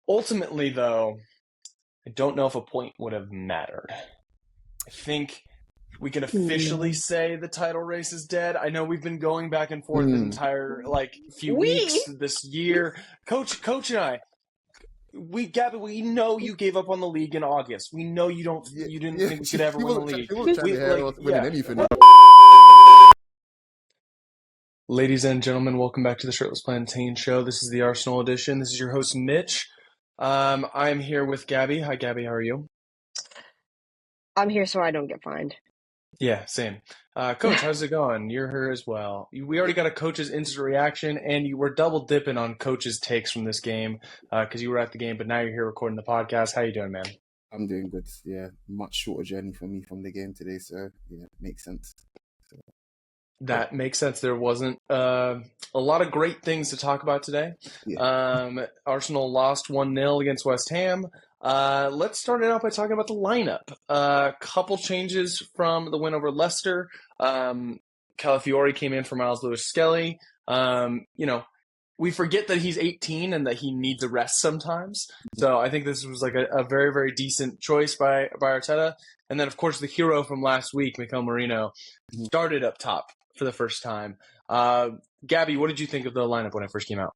Ultimately, though, I don't know if a point would have mattered. I think we can officially say the title race is dead. I know we've been going back and forth the entire few weeks this year. Coach and I, Gabby, we know you gave up on the league in August. We know you didn't think we could ever win the league. He wasn't trying to hear us winning anything. Ladies and gentlemen, welcome back to the Shirtless Plantain Show. This is the Arsenal edition. This is your host, Mitch. I'm here with Gabby. Hi, Gabby. How are you? I'm here so I don't get fined. Yeah, same. Coach, how's it going? You're here as well. We already got a coach's instant reaction, and you were double dipping on coach's takes from this game because you were at the game, but now you're here recording the podcast. How you doing, man? I'm doing good. Yeah, much shorter journey for me from the game today, so yeah, makes sense. That makes sense. There wasn't a lot of great things to talk about today. Yeah. Arsenal lost 1-0 against West Ham. Let's start it out by talking about the lineup. Couple changes from the win over Leicester. Calafiori came in for Miles Lewis-Skelly. We forget that he's 18 and that he needs a rest sometimes. So I think this was like a very, very decent choice by Arteta. And then, of course, the hero from last week, Mikel Merino, started up top for the first time. Gabby, what did you think of the lineup when it first came out?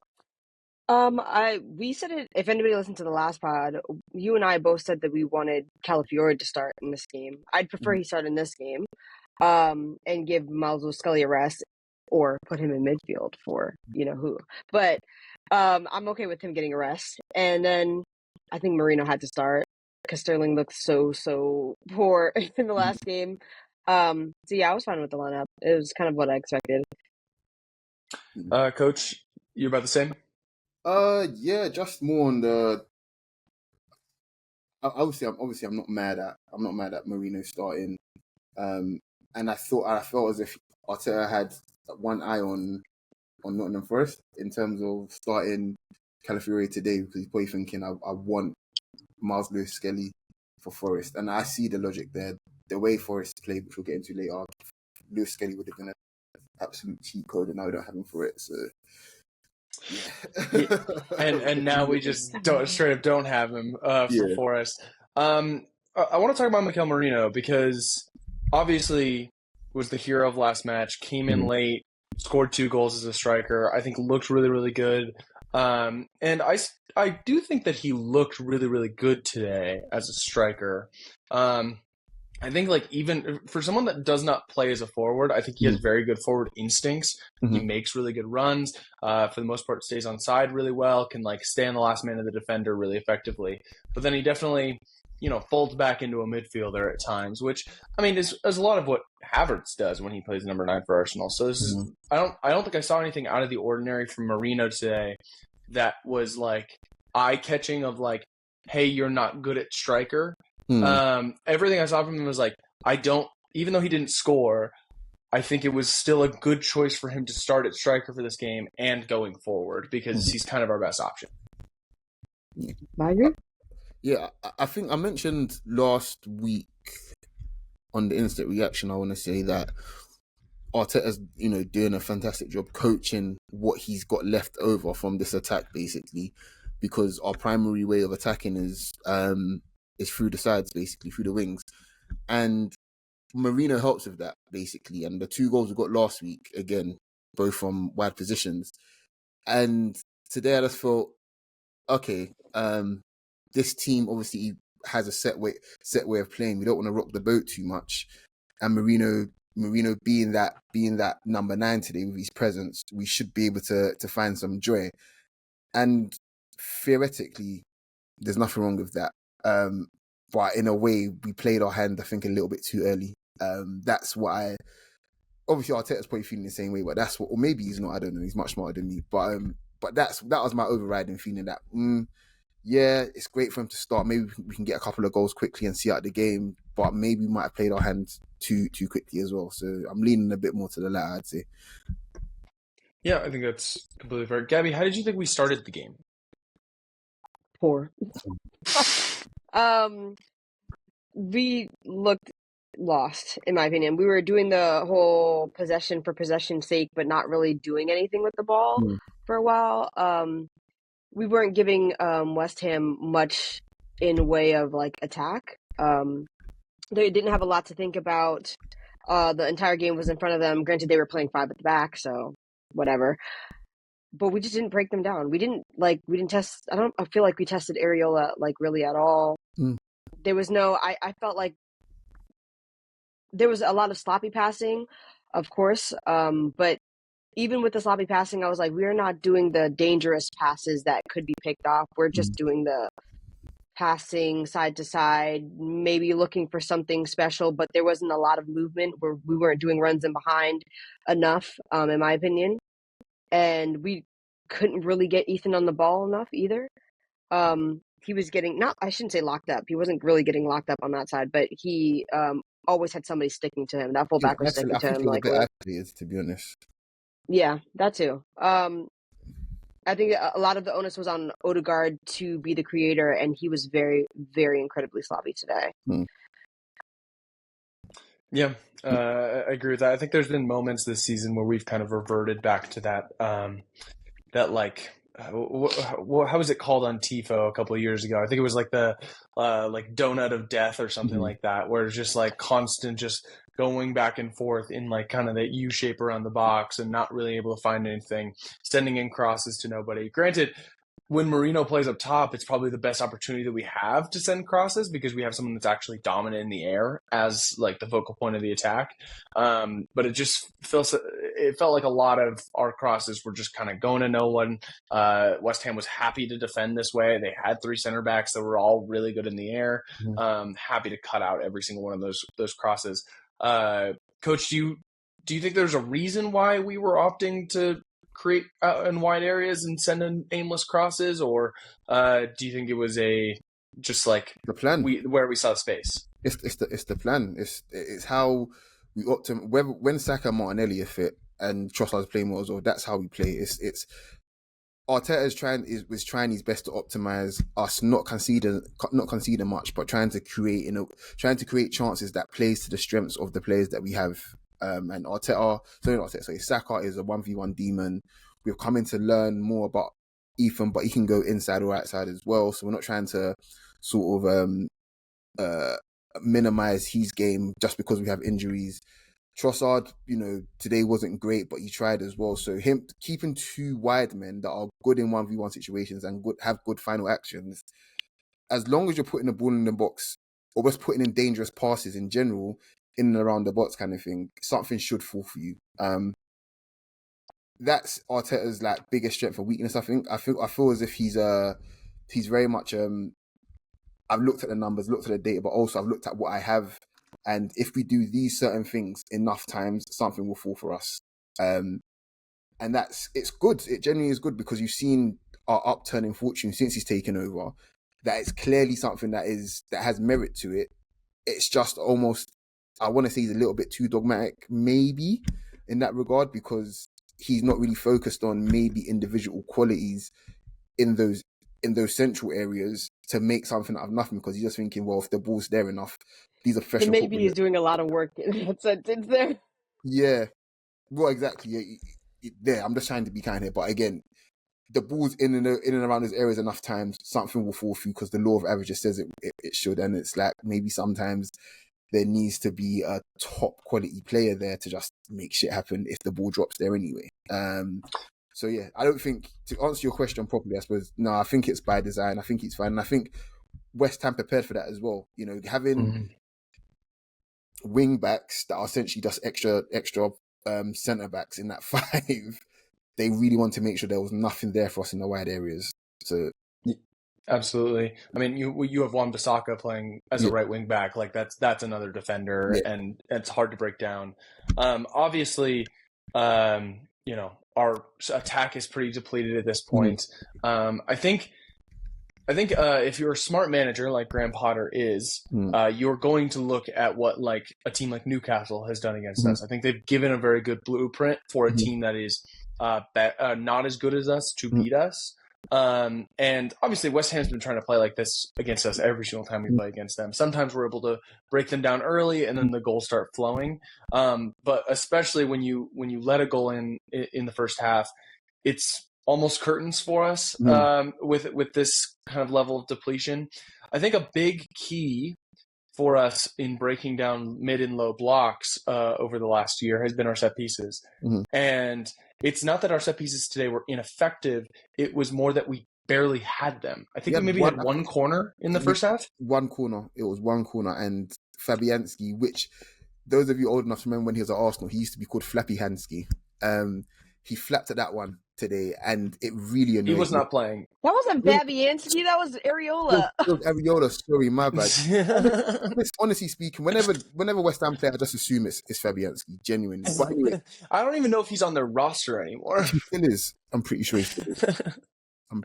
We said it, if anybody listened to the last pod, you and I both said that we wanted Calafiori to start in this game. I'd prefer he start in this game, and give Miles Skelly a rest or put him in midfield for, who. But, I'm okay with him getting a rest. And then I think Merino had to start because Sterling looked so poor in the last game. So yeah, I was fine with the lineup. It was kind of what I expected. Coach, you about the same? Yeah, just more on the. Obviously, I'm not mad at Merino starting. And I felt as if Arteta had one eye on Nottingham Forest in terms of starting Calafiori today, because he's probably thinking I want Miles Lewis-Skelly for Forest, and I see the logic there. The way Forest played, which we'll get into later, Lewis-Skelly would have been an absolute cheat code, and now we don't have him for it. So. Yeah. and now we just straight up don't have him for Forest. I want to talk about Mikel Merino because obviously was the hero of last match, came in late, scored 2 goals as a striker. I think looked really, really good. And I do think that he looked really, really good today as a striker. I think even for someone that does not play as a forward, I think he has very good forward instincts. He makes really good runs. For the most part, stays on side really well, can stay on the last man of the defender really effectively. But then he definitely, folds back into a midfielder at times, which is a lot of what Havertz does when he plays number 9 for Arsenal. So this is I don't think I saw anything out of the ordinary from Merino today that was eye-catching of hey, you're not good at striker. Everything I saw from him was even though he didn't score, I think it was still a good choice for him to start at striker for this game and going forward because he's kind of our best option. I agree. Yeah, I think I mentioned last week on the instant reaction, I want to say that Arteta's, doing a fantastic job coaching what he's got left over from this attack, basically, because our primary way of attacking is through the sides, basically, through the wings. And Merino helps with that, basically. And the 2 goals we got last week, again, both from wide positions. And today I just felt, okay, this team obviously has a set way of playing. We don't want to rock the boat too much. And Merino being that number 9 today with his presence, we should be able to find some joy. And theoretically, there's nothing wrong with that. But in a way, we played our hand, I think, a little bit too early. That's what obviously Arteta's probably feeling the same way, but that's what, or maybe he's not, I don't know, he's much smarter than me. But that was my overriding feeling that, yeah, it's great for him to start. Maybe we can get a couple of goals quickly and see out the game, but maybe we might have played our hands too quickly as well. So I'm leaning a bit more to the latter, I'd say. Yeah, I think that's completely fair. Gabby, how did you think we started the game? Poor. We looked lost, in my opinion. We were doing the whole possession for possession's sake, but not really doing anything with the ball for a while. we weren't giving West Ham much in way of like attack. They didn't have a lot to think about. The entire game was in front of them. Granted, they were playing 5 at the back, so whatever. But we just didn't break them down. We didn't test. I feel like we tested Areola like really at all. There was no. I felt like there was a lot of sloppy passing, of course. But even with the sloppy passing, I was like, we're not doing the dangerous passes that could be picked off. We're just doing the passing side to side, maybe looking for something special, but there wasn't a lot of movement where we weren't doing runs in behind enough, in my opinion. And we couldn't really get Ethan on the ball enough either. He was getting, I shouldn't say locked up. He wasn't really getting locked up on that side, but he always had somebody sticking to him. That fullback was sticking to him. Like, to be honest. Yeah, that too. I think a lot of the onus was on Odegaard to be the creator, and he was very, very incredibly sloppy today. Yeah, I agree with that. I think there's been moments this season where we've kind of reverted back to that, that like, how was it called on TIFO a couple of years ago? I think it was like the like donut of death or something like that, where it's just like constant, just going back and forth in like kind of that U shape around the box and not really able to find anything, sending in crosses to nobody. Granted, when Marino plays up top, it's probably the best opportunity that we have to send crosses because we have someone that's actually dominant in the air as like the focal point of the attack. But it felt like a lot of our crosses were just kind of going to no one. West Ham was happy to defend this way. They had 3 center backs that were all really good in the air. Happy to cut out every single one of those crosses. Coach, do you think there's a reason why we were opting to create out in wide areas and send in aimless crosses, or do you think it was just like the plan where we saw space? It's the plan. It's how we when Saka and Martinelli are fit and Trossard's playing well as well. That's how we play. It's Arteta was trying his best to optimize us, not conceding much, but trying to create chances that plays to the strengths of the players that we have. And Saka is a 1v1 demon. We've come in to learn more about Ethan, but he can go inside or outside as well. So we're not trying to sort of minimize his game just because we have injuries. Trossard, today wasn't great, but he tried as well. So him keeping 2 wide men that are good in 1v1 situations and have good final actions, as long as you're putting the ball in the box or just putting in dangerous passes in general, in and around the box kind of thing, something should fall for you. That's Arteta's like biggest strength or weakness. I feel as if he's very much. I've looked at the numbers, looked at the data, but also I've looked at what I have. And if we do these certain things enough times, something will fall for us. And it's good. It genuinely is good because you've seen our upturn in fortune since he's taken over. That it's clearly something that has merit to it. It's just almost, I want to say he's a little bit too dogmatic, maybe, in that regard, because he's not really focused on maybe individual qualities in those central areas to make something out of nothing, because he's just thinking, well, if the ball's there enough, these are professional footballers. Maybe he's doing a lot of work in that sentence there. Yeah. Well, exactly. Yeah, I'm just trying to be kind here. But again, the ball's in and around those areas enough times, something will fall through because the law of averages says it should. And it's like maybe sometimes there needs to be a top quality player there to just make shit happen if the ball drops there anyway. So yeah, I don't think, to answer your question properly, I suppose, no, I think it's by design. I think it's fine. And I think West Ham prepared for that as well. Having wing backs that are essentially just extra centre backs in that 5, they really want to make sure there was nothing there for us in the wide areas. So absolutely. I mean, you have Wan-Bissaka playing as a right wing back. Like that's another defender, and it's hard to break down. Obviously, our attack is pretty depleted at this point. I think if you're a smart manager like Graham Potter is, you're going to look at what like a team like Newcastle has done against us. I think they've given a very good blueprint for a team that is not as good as us to beat us. And obviously West Ham's been trying to play like this against us every single time we play against them. Sometimes we're able to break them down early and then the goals start flowing. But especially when you let a goal in the first half, it's almost curtains for us with this kind of level of depletion. I think a big key for us in breaking down mid and low blocks over the last year has been our set pieces. And it's not that our set pieces today were ineffective. It was more that we barely had them. I think we maybe had one corner in the first half. One corner. It was one corner. And Fabianski, which those of you old enough to remember when he was at Arsenal, he used to be called Flappy Hansky. He flapped at that one today, and it really annoyed me. He was not playing. That wasn't Fabianski. That was Areola. It was Areola. Sorry, my bad. Honestly speaking, whenever West Ham play, I just assume it's Fabianski. Genuinely. But anyway, I don't even know if he's on their roster anymore. He still is. I'm pretty sure he still is. I'm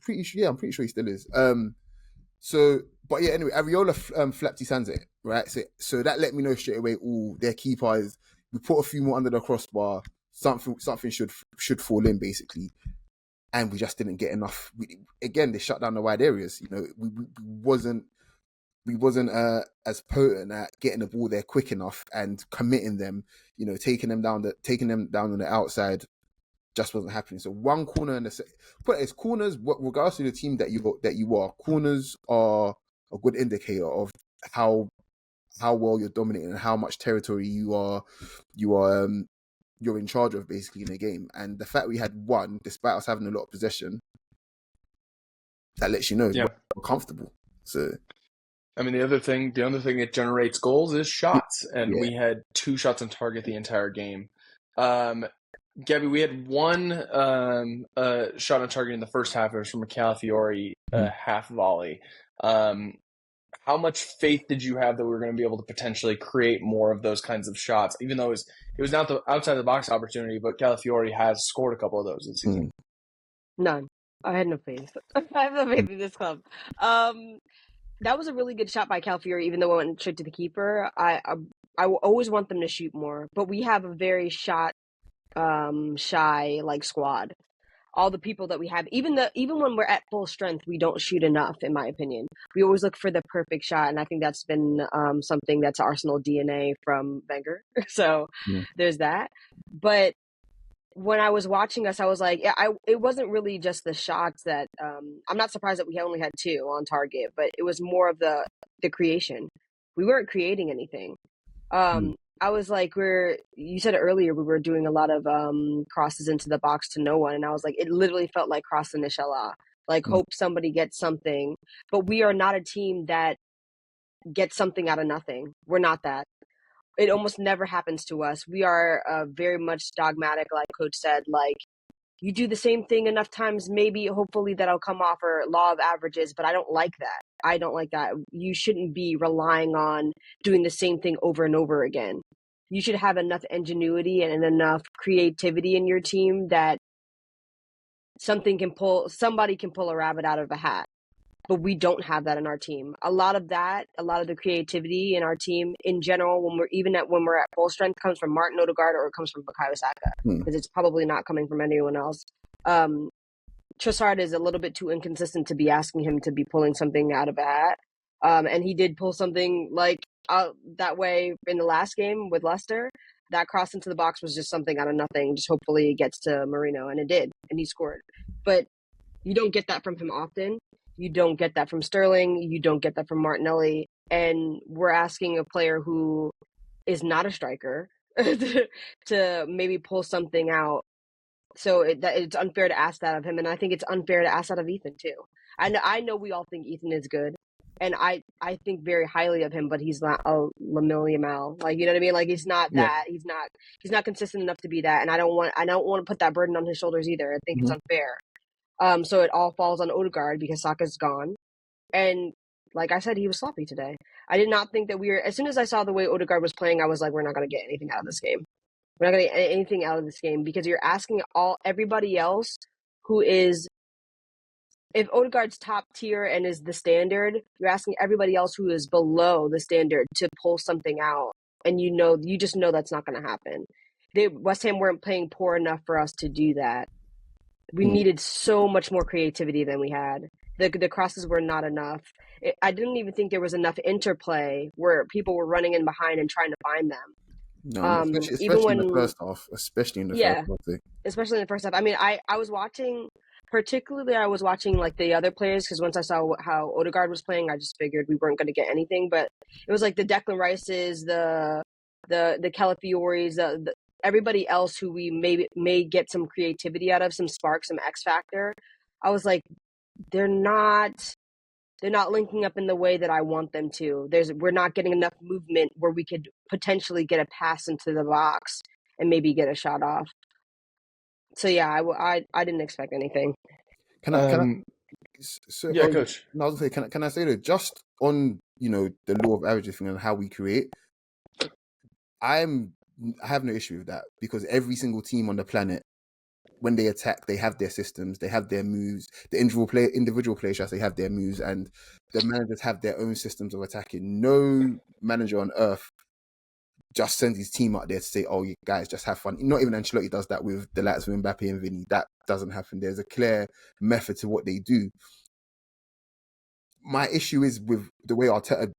pretty sure he still is. But yeah, anyway, Areola flapped his hands at it, right? So that let me know straight away. Their keeper is. We put a few more under the crossbar. Something should fall in basically, and we just didn't get enough. They shut down the wide areas. You know, we wasn't as potent at getting the ball there quick enough and committing them. You know, taking them down on the outside just wasn't happening. So one corner but it's corners. Regardless of the team that you are, corners are a good indicator of how well you're dominating and how much territory you're in charge of basically in a game. And the fact we had one, despite us having a lot of possession, that lets you know we're comfortable. So, I mean, the other thing that generates goals is shots, and we had 2 shots on target the entire game. Gabby, we had one shot on target in the first half. It was from a Calafiori half volley. How much faith did you have that we were going to be able to potentially create more of those kinds of shots, even though it was not the outside the box opportunity, but Calafiori has scored a couple of those this season? None. I had no faith. I have no faith in this club. That was a really good shot by Calafiori, even though it went straight to the keeper. I will always want them to shoot more, but we have a very shot shy squad. All the people that we have, even when we're at full strength, we don't shoot enough, in my opinion. We always look for the perfect shot, and I think that's been something that's Arsenal DNA from Wenger. So there's that. But when I was watching us, I was like, it wasn't really just the shots that I'm not surprised that we only had 2 on target, but it was more of the creation. We weren't creating anything. I was like, you said earlier, we were doing a lot of crosses into the box to no one. And I was like, it literally felt like crossing the Inshallah. Hope somebody gets something. But we are not a team that gets something out of nothing. We're not that. It almost never happens to us. We are very much dogmatic, like Coach said. You do the same thing enough times, maybe, hopefully that'll come off, or law of averages. But I don't like that. You shouldn't be relying on doing the same thing over and over again. You should have enough ingenuity and enough creativity in your team that somebody can pull a rabbit out of a hat. But we don't have that in our team. A lot of the creativity in our team in general, when we're at full strength, comes from Martin Odegaard or it comes from Bukayo Saka, because it's probably not coming from anyone else. Trossard is a little bit too inconsistent to be asking him to be pulling something out of a hat. And he did pull something that way in the last game with Leicester. That cross into the box was just something out of nothing. Just hopefully it gets to Marino, and it did, and he scored. But you don't get that from him often. You don't get that from Sterling. You don't get that from Martinelli. And we're asking a player who is not a striker to maybe pull something out. So it's unfair to ask that of him. And I think it's unfair to ask that of Ethan too. I know we all think Ethan is good. And I think very highly of him, but he's not a Lamine Yamal. You know what I mean? He's not that. He's not consistent enough to be that. And I don't want to put that burden on his shoulders either. I think it's unfair. So it all falls on Odegaard because Saka's gone. And like I said, he was sloppy today. I did not think that as soon as I saw the way Odegaard was playing, I was like, we're not going to get anything out of this game. We're not going to get anything out of this game because you're asking everybody else who is, if Odegaard's top tier and is the standard, you're asking everybody else who is below the standard to pull something out. And you just know that's not going to happen. West Ham weren't playing poor enough for us to do that. We needed so much more creativity than we had. The crosses were not enough. I didn't even think there was enough interplay where people were running in behind and trying to find them. No, Even especially in the when, first half. Especially in the first yeah, half. especially in the first half. I mean, I was watching, particularly I was watching like the other players because once I saw how Odegaard was playing, I just figured we weren't going to get anything. But it was like the Declan Rices, the Calafioris, the everybody else who we may get some creativity out of, some spark, some X factor. I was like, they're not linking up in the way that I want them to. We're not getting enough movement where we could potentially get a pass into the box and maybe get a shot off. So yeah, I didn't expect anything. Can I so Yeah, coach. no, I was gonna say, can I say that just on the law of averages thing and how we create, I have no issue with that because every single team on the planet, when they attack, they have their systems, they have their moves. The individual players, should I say, have their moves, and the managers have their own systems of attacking. No manager on earth just sends his team out there to say, "Oh, you guys just have fun." Not even Ancelotti does that with the likes of Mbappe and Vinny. That doesn't happen. There's a clear method to what they do. My issue is with the way Arteta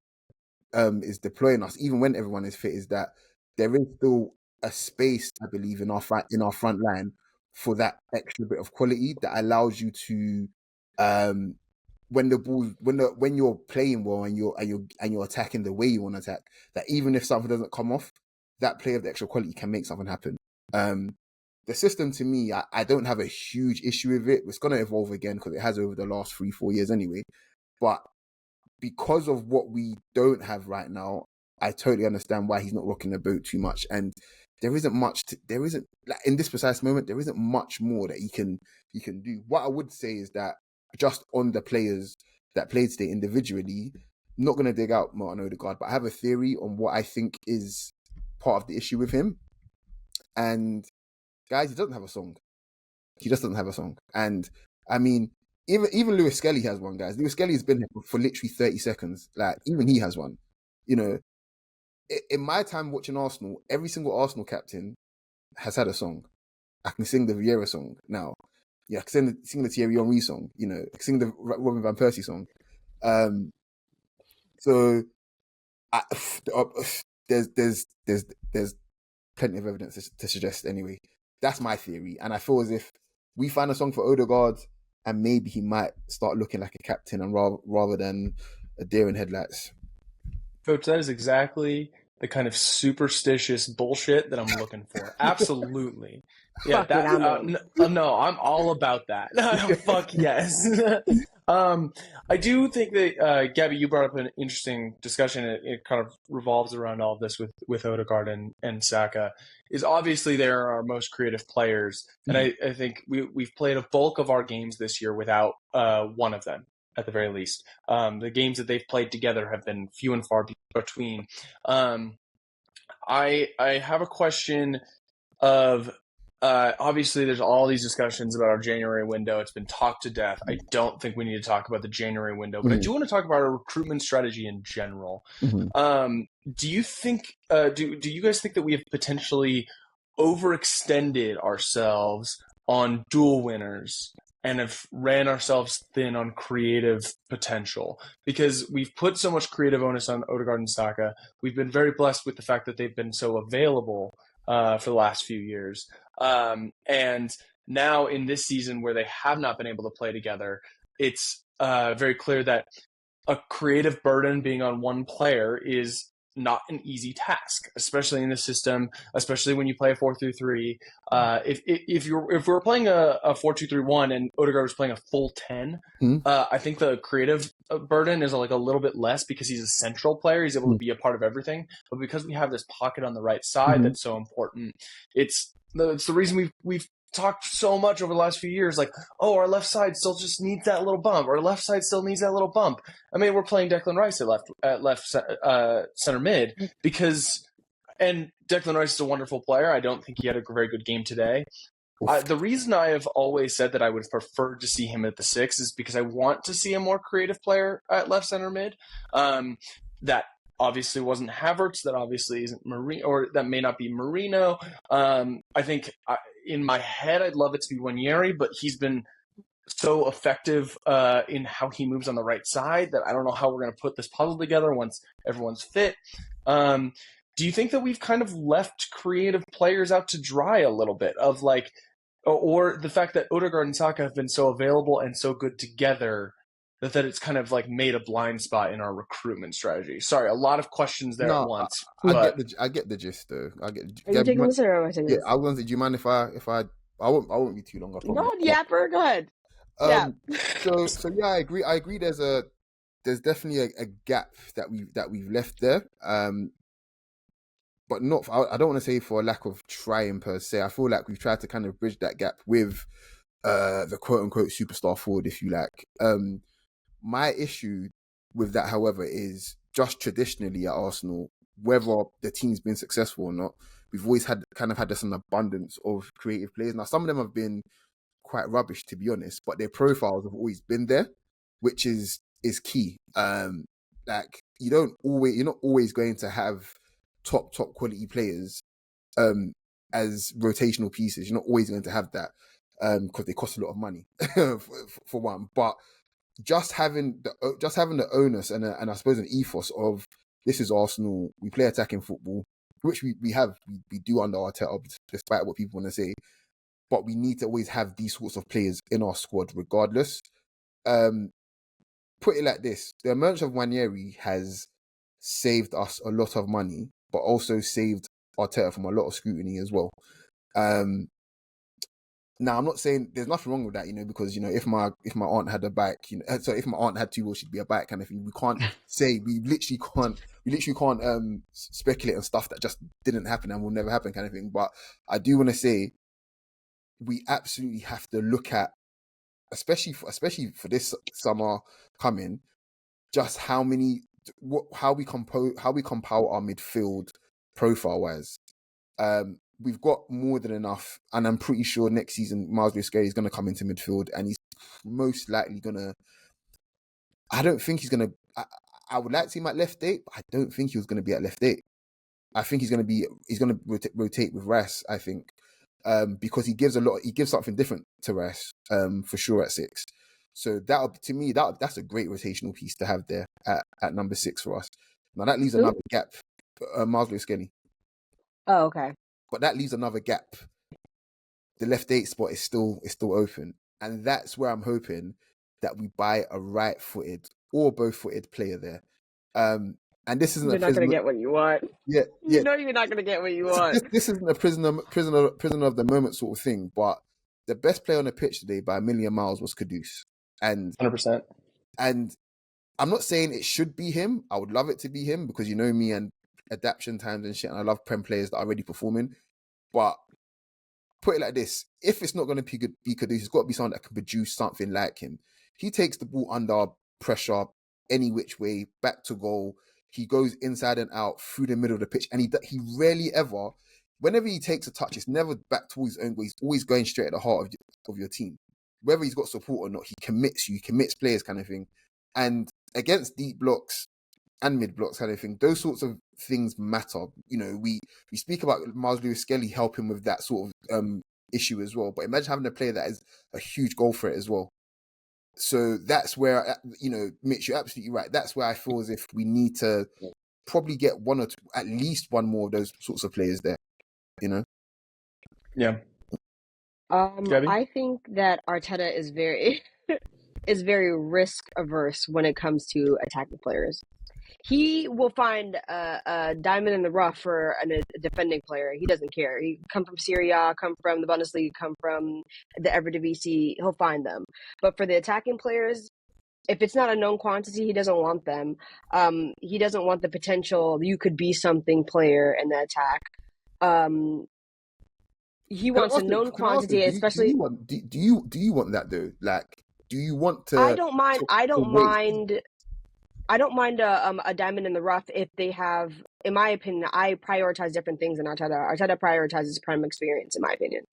is deploying us, even when everyone is fit, is that there is still a space, I believe, in our front line for that extra bit of quality that allows you to, when the ball, when you're playing well and you're attacking the way you want to attack, that even if something doesn't come off, that play of the extra quality can make something happen. The system, to me, I don't have a huge issue with it. It's going to evolve again because it has over the last 3-4 years anyway. But because of what we don't have right now, I totally understand why he's not rocking the boat too much. And there isn't much. In this precise moment, there isn't much more that he can do. What I would say is that just on the players that played today individually, I'm not going to dig out Martin Odegaard, but I have a theory on what I think is part of the issue with him. And guys, he doesn't have a song. He just doesn't have a song. And I mean, even Lewis-Skelly has one, guys. Lewis-Skelly has been here for literally 30 seconds. Like, even he has one. In my time watching Arsenal, every single Arsenal captain has had a song. I can sing the Vieira song now. Yeah, I can sing the Thierry Henry song. I can sing the Robin van Persie song. So there's plenty of evidence to suggest anyway. That's my theory, and I feel as if we find a song for Odegaard, and maybe he might start looking like a captain and rather than a deer in headlights. Coach, that is exactly the kind of superstitious bullshit that I'm looking for. Absolutely. Yeah, no, I'm all about that. Fuck yes. I do think that, Gabby, you brought up an interesting discussion. It kind of revolves around all of this with Odegaard and Saka. Is obviously they're our most creative players, and I think we've played a bulk of our games this year without one of them, at the very least. The games that they've played together have been few and far between. I have a question of, obviously there's all these discussions about our January window. It's been talked to death. I don't think we need to talk about the January window, but I do want to talk about our recruitment strategy in general. Do you think, do you guys think that we have potentially overextended ourselves on dual winners and have ran ourselves thin on creative potential? Because we've put so much creative onus on Odegaard and Saka. We've been very blessed with the fact that they've been so available for the last few years. And now in this season where they have not been able to play together, it's very clear that a creative burden being on one player is not an easy task, especially in the system, especially when you play a 4-3-3. If we're playing a 4-2-3-1 and Odegaard was playing a full 10, I think the creative burden is like a little bit less because he's a central player. He's able to be a part of everything. But because we have this pocket on the right side that's so important, it's the reason we've talked so much over the last few years, like, oh, our left side still just needs that little bump. Our left side still needs that little bump. I mean, we're playing Declan Rice at left center mid and Declan Rice is a wonderful player. I don't think he had a very good game today. The reason I have always said that I would prefer to see him at the 6 is because I want to see a more creative player at left center mid. That obviously wasn't Havertz, that obviously isn't Marino, or that may not be Marino. I think in my head, I'd love it to be Wanyeri, but he's been so effective in how he moves on the right side that I don't know how we're going to put this puzzle together once everyone's fit. do you think that we've kind of left creative players out to dry a little bit of like, or the fact that Odegaard and Saka have been so available and so good together that it's kind of like made a blind spot in our recruitment strategy? Sorry, a lot of questions there at No, once. I get the gist though. Are you taking this or am I taking this? I was. Do you mind if I won't be too long. I promise. No, yapper, go ahead. Yeah. So yeah, I agree. There's definitely a gap that we've left there. But not. I don't want to say for a lack of trying per se. I feel like we've tried to kind of bridge that gap with the quote unquote superstar forward, if you like. My issue with that, however, is just traditionally at Arsenal, whether the team's been successful or not, we've always had this an abundance of creative players. Now, some of them have been quite rubbish, to be honest, but their profiles have always been there, which is key. Like you're not always going to have top quality players as rotational pieces. You're not always going to have that because they cost a lot of money for one. But just having the onus and I suppose an ethos of this is Arsenal, we play attacking football, which we do under Arteta, despite what people want to say. But we need to always have these sorts of players in our squad, regardless. Put it like this: the emergence of Nwaneri has saved us a lot of money, but also saved Arteta from a lot of scrutiny as well. Now, I'm not saying there's nothing wrong with that, because if my aunt had a bike, so if my aunt had two wheels, she'd be a bike kind of thing. We can't say we literally can't speculate on stuff that just didn't happen and will never happen kind of thing. But I do want to say we absolutely have to look at, especially for this summer coming, just how we compile our midfield profile wise. We've got more than enough, and I'm pretty sure next season Miles Lewis-Skelly is going to come into midfield, and he's most likely I don't think he's going to. I would like to see him at left eight, but I don't think he was going to be at left eight. I think he's going to rotate with Rice. I think because he gives something different to Rice for sure at 6. So that's a great rotational piece to have there at number 6 for us. Now that leaves another gap. Miles Lewis-Skelly. Oh, okay. But that leaves another gap. The left 8 spot is still open, and that's where I'm hoping that we buy a right-footed or both-footed player there. And this isn't. You're not going to get what you want. Yeah. You know you're not going to get what you want. This isn't a prisoner of the moment sort of thing. But the best player on the pitch today by a million miles was Kudus, and 100%. And I'm not saying it should be him. I would love it to be him because you know me and adaptation times and shit, and I love Prem players that are already performing. But put it like this: if it's not going to be Kudus, it's got to be someone that can produce something like him. He takes the ball under pressure, any which way, back to goal. He goes inside and out through the middle of the pitch, and he rarely ever, whenever he takes a touch, it's never back towards his own goal. He's always going straight at the heart of your team. Whether he's got support or not, he commits players kind of thing. And against deep blocks and mid blocks kind of thing, those sorts of things matter. We speak about Miles Lewis-Skelly helping with that sort of issue as well. But imagine having a player that is a huge goal threat as well. So that's where, Mitch, you're absolutely right. That's where I feel as if we need to probably get one or two, at least one more of those sorts of players there. Yeah. I think that Arteta is very risk averse when it comes to attacking players. He will find a diamond in the rough for a defending player. He doesn't care. He come from Serie A, come from the Bundesliga, come from the Eredivisie. He'll find them. But for the attacking players, if it's not a known quantity, he doesn't want them. He doesn't want the potential you could be something player in the attack. He wants a known quantity, especially. Do you want that though? Like, do you want to? I don't mind. I don't mind a diamond in the rough if they have. In my opinion, I prioritize different things in Arteta. Arteta prioritizes prime experience, in my opinion.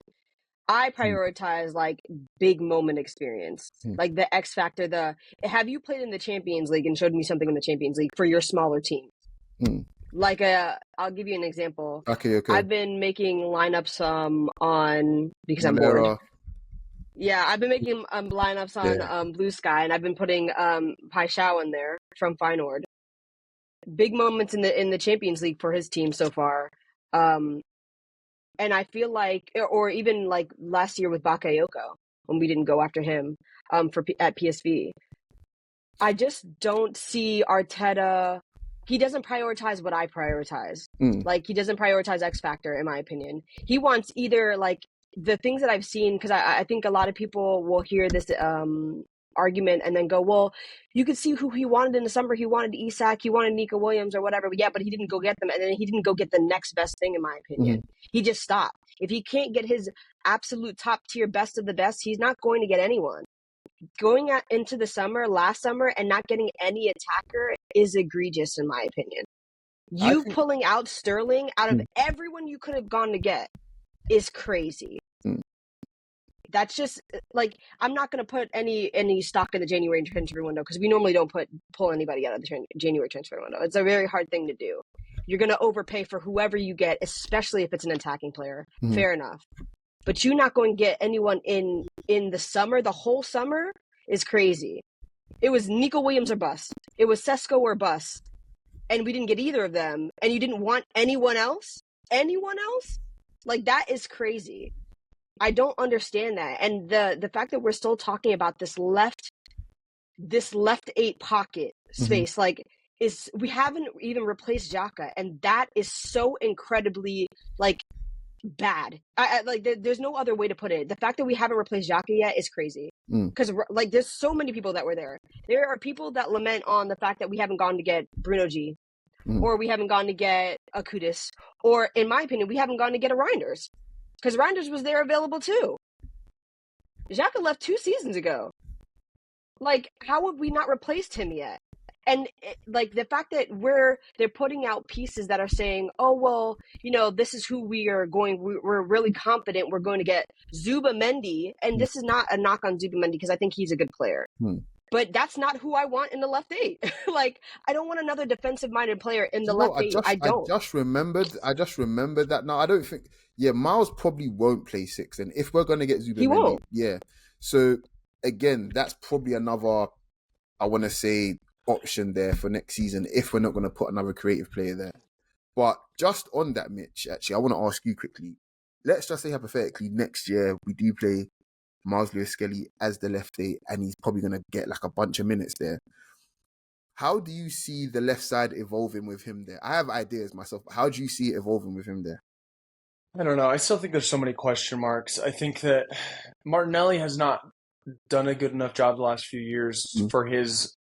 I prioritize like big moment experience, like the X factor. Have you played in the Champions League and showed me something in the Champions League for your smaller team? Like I'll give you an example. Okay. I've been making lineups because I'm bored. Yeah, I've been making lineups on Blue Sky, and I've been putting Pai Shao in there from Feyenoord. big moments in the Champions League for his team so far. And I feel like, or even like last year with Bakayoko when we didn't go after him at PSV. I just don't see Arteta. He doesn't prioritize what I prioritize. Like, he doesn't prioritize X Factor, in my opinion. He wants either, like, the things that I've seen, because I think a lot of people will hear this argument and then go, well, you could see who he wanted in the summer. He wanted Isak, he wanted Nico Williams or whatever. But yeah, but he didn't go get them. And then he didn't go get the next best thing, in my opinion. He just stopped. If he can't get his absolute top tier best of the best, he's not going to get anyone. Going into the last summer, and not getting any attacker is egregious, in my opinion. Pulling out Sterling out of everyone you could have gone to get is crazy. That's just, like, I'm not going to put any stock in the January transfer window, because we normally don't pull anybody out of the January transfer window. It's a very hard thing to do. You're going to overpay for whoever you get, especially if it's an attacking player. Fair enough. But you not going to get anyone in the summer, the whole summer, is crazy. It was Nico Williams or bust. It was Sesko or bust. And we didn't get either of them. And you didn't want anyone else? Anyone else? Like, that is crazy. I don't understand that. And the fact that we're still talking about this left 8 pocket space, like, we haven't even replaced Xhaka, and that is so incredibly, like, bad. I like, there's no other way to put it. The fact that we haven't replaced Xhaka yet is crazy, because like, there's so many people that were there. There are people that lament on the fact that we haven't gone to get Bruno G, or we haven't gone to get a Kudus, or, in my opinion, we haven't gone to get a Reinders, because Reinders was there available too. Xhaka left 2 seasons ago. Like, how have we not replaced him yet? And like, the fact that they're putting out pieces that are saying, oh, well, you know, this is who we're really confident we're going to get Zubamendi. And this is not a knock on Zubamendi, because I think he's a good player. But that's not who I want in the left 8. Like, I don't want another defensive-minded player in the left 8. I don't. I just remembered that. No, I don't think. Yeah, Miles probably won't play 6. And if we're going to get Zubamendi, he won't. Yeah. So, again, that's probably another, I want to say, option there for next season, if we're not going to put another creative player there. But just on that, Mitch, actually, I want to ask you quickly. Let's just say, hypothetically, next year we do play Miles Lewis-Skelly as the left 8, and he's probably going to get like a bunch of minutes there. How do you see the left side evolving with him there? I have ideas myself, but how do you see it evolving with him there? I don't know. I still think there's so many question marks. I think that Martinelli has not done a good enough job the last few years for his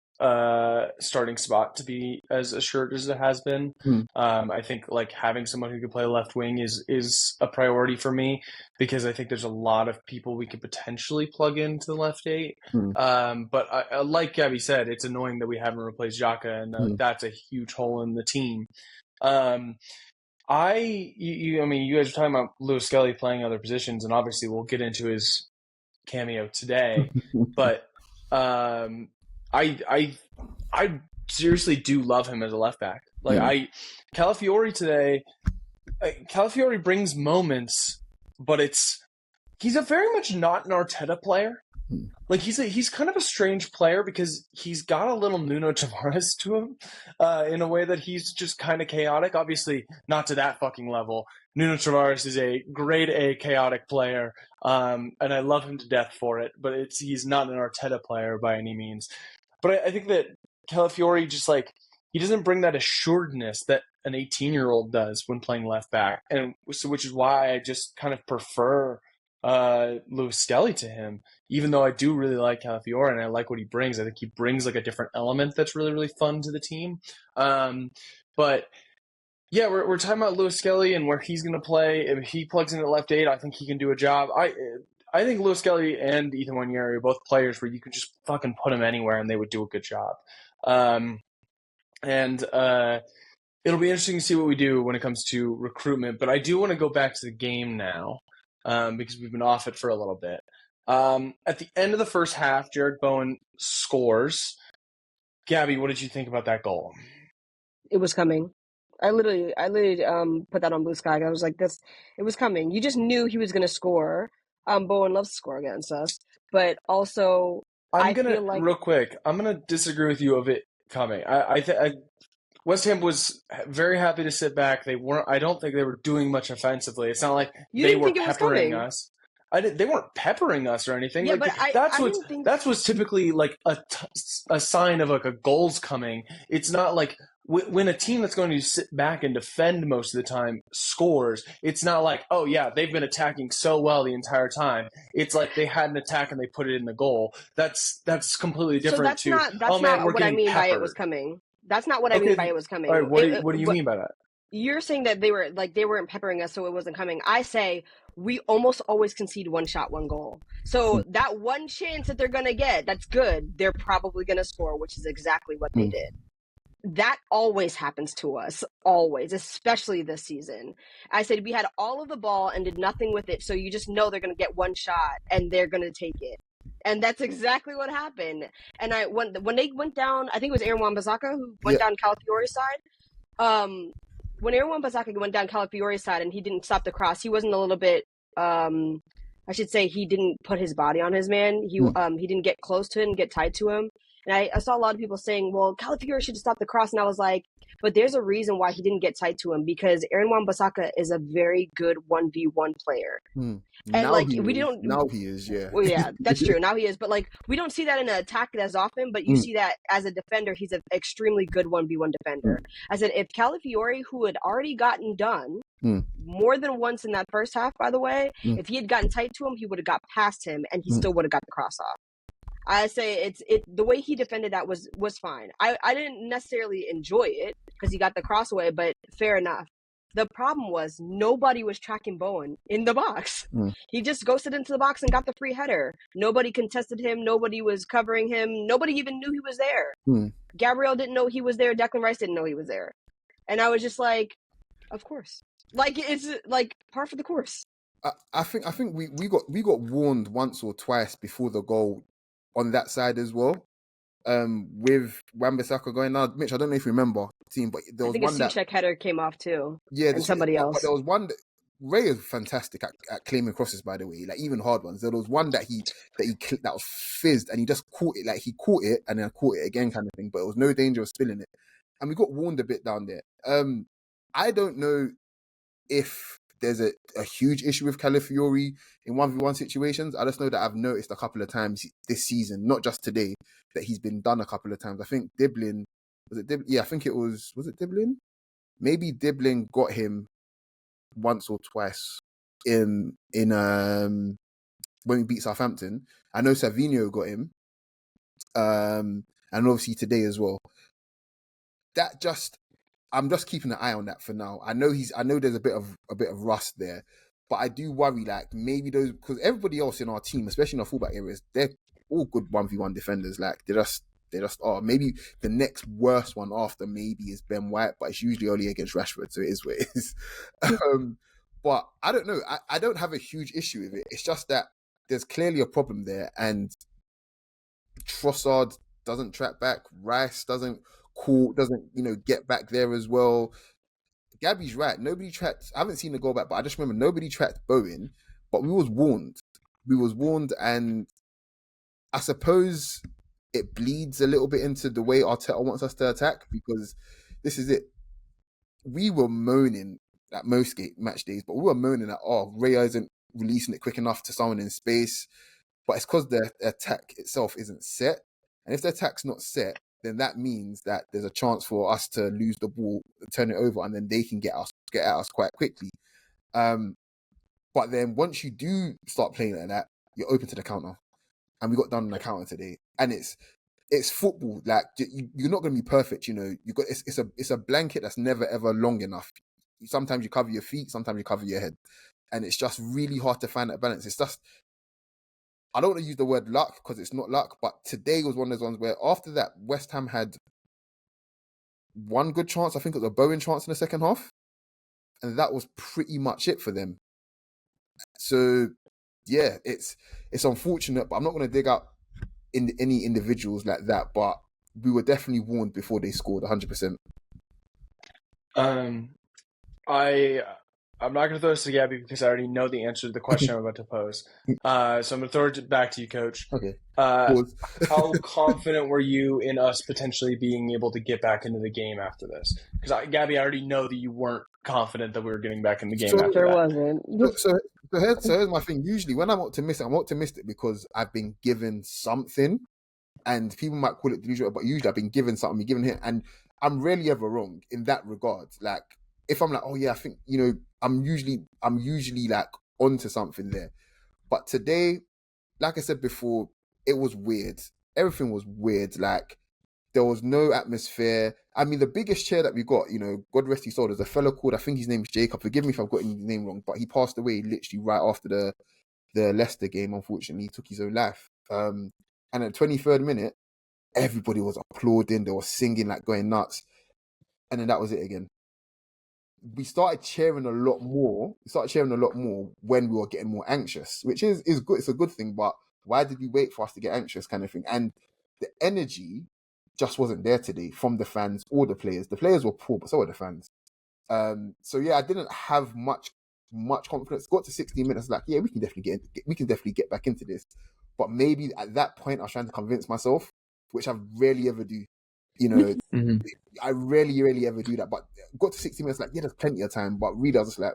starting spot to be as assured as it has been. I think, like, having someone who can play left wing is a priority for me, because I think there's a lot of people we could potentially plug into the left 8. But like Gabby said, it's annoying that we haven't replaced Xhaka, and that's a huge hole in the team. I mean, you guys are talking about Lewis-Skelly playing other positions, and obviously we'll get into his cameo today, but I seriously do love him as a left back. Like, Calafiori today, Calafiori brings moments, but he's a very much not an Arteta player. Like, he's kind of a strange player, because he's got a little Nuno Tavares to him, in a way that he's just kind of chaotic. Obviously, not to that fucking level. Nuno Tavares is a grade A chaotic player, and I love him to death for it. But he's not an Arteta player by any means. But I think that Calafiori just, like, he doesn't bring that assuredness that an 18-year-old does when playing left back, and so, which is why I just kind of prefer Lewis-Skelly to him, even though I do really like Calafiori and I like what he brings. I think he brings, like, a different element that's really, really fun to the team. But yeah, we're talking about Lewis-Skelly and where he's going to play. If he plugs into left 8, I think he can do a job. I think Lewis-Skelly and Ethan Nwaneri are both players where you could just fucking put them anywhere and they would do a good job. It'll be interesting to see what we do when it comes to recruitment. But I do want to go back to the game now, because we've been off it for a little bit. At the end of the first half, Jared Bowen scores. Gabby, what did you think about that goal? It was coming. I literally put that on Blue Sky. I was like, it was coming. You just knew he was going to score. Bowen loves to score against us, but also real quick, I'm gonna disagree with you of it coming. West Ham was very happy to sit back. They weren't. I don't think they were doing much offensively. It's not like You they didn't were think it was peppering coming. us. They weren't peppering us or anything. Yeah, Like but that's I what's didn't think. that's what's typically like a sign of like a goal's coming. It's not like when a team that's going to sit back and defend most of the time scores. It's not like, oh yeah, they've been attacking so well the entire time. It's like they had an attack and they put it in the goal. That's completely So different that's to, not oh man, we're what I getting mean by it was peppered. coming. That's not what I Okay, mean by it was all coming. right. What do you mean by that? You're saying that they weren't peppering us, so it wasn't coming. I say we almost always concede one shot, one goal. So that one chance that they're gonna get, that's good. They're probably gonna score, which is exactly what they did. That always happens to us, always, especially this season. I said we had all of the ball and did nothing with it, so you just know they're gonna get one shot and they're gonna take it. And that's exactly what happened. And when they went down, I think it was Aaron Wan-Bissaka who went down Calafiore's side. When Aaron Wan-Bissaka went down Calafiore's side and he didn't stop the cross, he wasn't a little bit. I should say he didn't put his body on his man. He didn't get close to him, get tied to him. And I saw a lot of people saying, "Well, Calafiore should stop the cross," and I was like, "But there's a reason why he didn't get tied to him because Aaron Wan-Bissaka is a very good 1v1 player." And now like now he is, yeah. Well, yeah, that's true. Now he is, but like we don't see that in an attack as often. But you see that as a defender, he's an extremely good 1v1 defender. I said if Calafiore, who had already gotten done more than once in that first half, by the way, if he had gotten tight to him, he would have got past him, and he still would have got the cross off. I say the way he defended that was fine. I didn't necessarily enjoy it because he got the cross away, but fair enough. The problem was nobody was tracking Bowen in the box. He just ghosted into the box and got the free header. Nobody contested him. Nobody was covering him. Nobody even knew he was there. Gabriel didn't know he was there. Declan Rice didn't know he was there. And I was just like, of course. Like, it's like par for the course. I think we got warned once or twice before the goal on that side as well. With Wan-Bissaka going now, Mitch, I don't know if you remember team, but there was one that header came off too. Yeah, and somebody else. But there was one that Ray is fantastic at claiming crosses, by the way, like even hard ones. There was one that that was fizzed and he just caught it, like he caught it and then caught it again kind of thing, but it was no danger of spilling it. And we got warned a bit down there. I don't know if there's a huge issue with Calafiore in 1v1 situations. I just know that I've noticed a couple of times this season, not just today, that he's been done a couple of times. I think Diblin, yeah, I think it was it Diblin? Maybe Diblin got him once or twice in when we beat Southampton. I know Savinho got him. And obviously today as well. I'm just keeping an eye on that for now. I know there's a bit of rust there, but I do worry like maybe those, because everybody else in our team, especially in our fullback areas, they're all good 1v1 defenders. Like they just are. Maybe the next worst one after maybe is Ben White, but it's usually only against Rashford, so it is what it is. But I don't know. I don't have a huge issue with it. It's just that there's clearly a problem there, and Trossard doesn't track back. Rice doesn't get back there as well. Gabby's right. Nobody tracked. I haven't seen the goal back, but I just remember nobody tracked Bowen. But we was warned. And I suppose it bleeds a little bit into the way Arteta wants us to attack, because this is it. We were moaning at most match days, but we were moaning that Raya isn't releasing it quick enough to someone in space. But it's because the attack itself isn't set. And if the attack's not set, then that means that there's a chance for us to lose the ball, turn it over, and then they can get at us quite quickly. But then once you do start playing like that, you're open to the counter. And we got done on the counter today. And it's football. Like you're not going to be perfect, it's a blanket that's never ever long enough. Sometimes you cover your feet, sometimes you cover your head. And it's just really hard to find that balance. It's just, I don't want to use the word luck because it's not luck, but today was one of those ones where after that, West Ham had one good chance. I think it was a Bowen chance in the second half. And that was pretty much it for them. So, yeah, it's unfortunate, but I'm not going to dig up any individuals like that. But we were definitely warned before they scored 100%. I I'm not going to throw this to Gabby because I already know the answer to the question I'm about to pose. So I'm going to throw it back to you, Coach. Okay. How confident were you in us potentially being able to get back into the game after this? Because Gabby, I already know that you weren't confident that we were getting back in the game after There that. wasn't. So here's my thing. Usually when I'm optimistic because I've been given something, and people might call it delusional, but usually I've been given something, been given here, and I'm rarely ever wrong in that regard. Like if I'm like, oh yeah, I think I'm usually like onto something there. But today, like I said before, it was weird. Everything was weird. Like there was no atmosphere. I mean, the biggest chair that we got, God rest his soul, there's a fellow called, I think his name is Jacob. Forgive me if I've got his name wrong, but he passed away literally right after the Leicester game. Unfortunately, he took his own life. And at the 23rd minute, everybody was applauding. They were singing, like going nuts. And then that was it again. We started cheering a lot more. When we were getting more anxious, which is good. It's a good thing. But why did we wait for us to get anxious, kind of thing? And the energy just wasn't there today from the fans or the players. The players were poor, but so were the fans. So yeah, I didn't have much confidence. Got to 60 minutes, like yeah, we can definitely get back into this. But maybe at that point, I was trying to convince myself, which I rarely ever do. Mm-hmm. I rarely ever do that. But got to 60 minutes, like yeah, there's plenty of time. But really, I was just like,